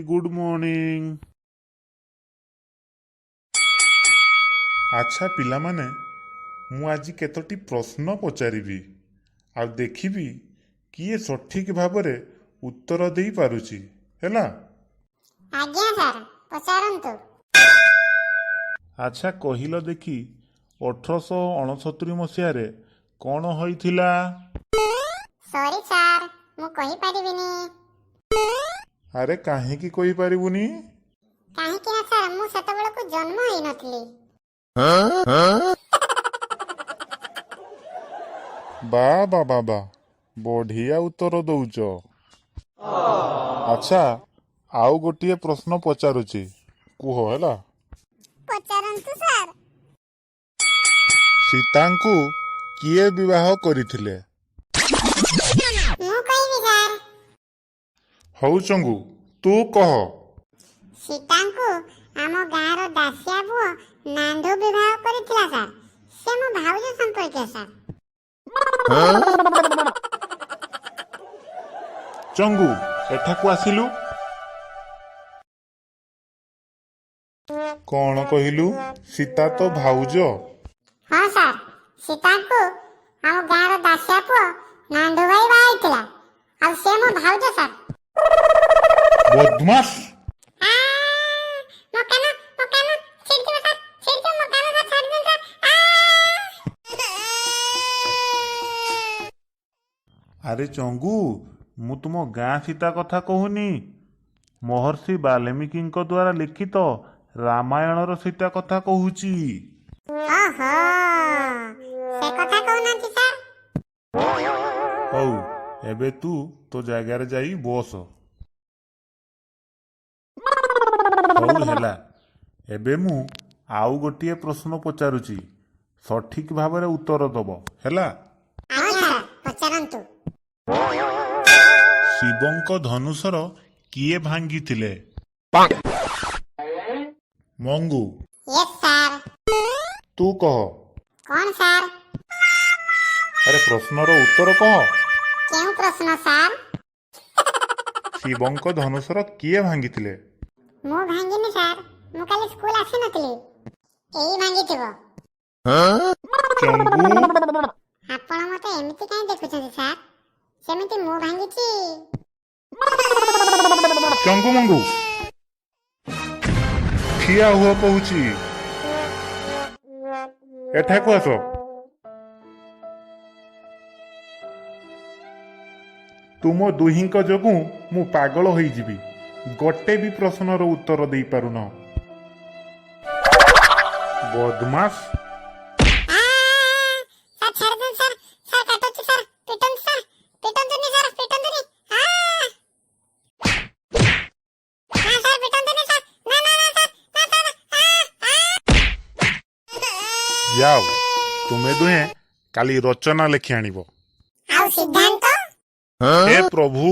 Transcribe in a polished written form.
Good morning. अच्छा पिलामाने मु आज केतोटी प्रश्न पचारिबी आ देखिबी किए सठिक भाबरे उत्तर देई पारुची हैला। आज्ञा सर पचारंतु। अच्छा कहिलो देखी 1869 मसीहारे कौन होइथिला? सॉरी सर मु कहि परिबिनी। अरे काहेकी कहि पारिबुनी? काहेकि ना सर मु सेतबेले को जन्म होई नथली। बा बा बा बा बढ़िया उत्तर दउच। अच्छा आउ गोटिए प्रश्न पचारुची कुह हैला। पचारंतु सर। सीतांकु किए विवाह करिथिले? मु कहिबी सर। हौ चंगू तू कह। सीतांकु आम गाँव रो दासिया बुआ नांदो विवाह करिथिला सर। से मो भाउज संपर्क सर। चंगू एठाकू आसिलु। कौन कहिलु? सीता तो भाउज। हाँ सर सीतांकु आम गाँव रो दासिया बुआ नांदो भाई बाइथिला आ से मो भाउज सर। बदमाश। अरे चंगू मु तुम गाँ सीता कथा कहूनी महर्षि वाल्मीकि द्वारा लिखित रामायणर सीता कथा कहूची। ओहो से कथा कहउनांती सर। हौ एबे तू तो जगार जाई बस। हौ हैला एबे मु आउ गोटिए प्रश्न पचारुची सठिक भाबरे उत्तर दब हैला। आज्ञा सर पचारंतु। शिवंक धनुषर किए भांगिथिले? Mangu yes sir. तू कह। कौन सर? अरे प्रश्नर उत्तर कह। क्यों प्रश्न सर? शिवंक धनुषर किए भांगिथिले? मु भांगिनी सर मु काली स्कूल आसी नथली एई भांगिथिबो। चंगू आपण मते एमिति काई देखुछन सर? सेमिति मु भांगिची। चंगू मंगू ठिया हुआ कहूची एठाकू आस। तुम दुहींक जोगु मु पागल होई जिबी गोटे भी प्रश्नर उत्तर देई पारुन। बदमाश। सर छाड़ दे सर सर काटो सर पिटन सर पिटन दुनी सर पिटन दुनी। हां सर पिटन दुनी सर ना ना ना सर ना सर। जाओ तुमे दुहे काली रचना लेखि आनिबो। आउ सिद्धांत। हे प्रभु।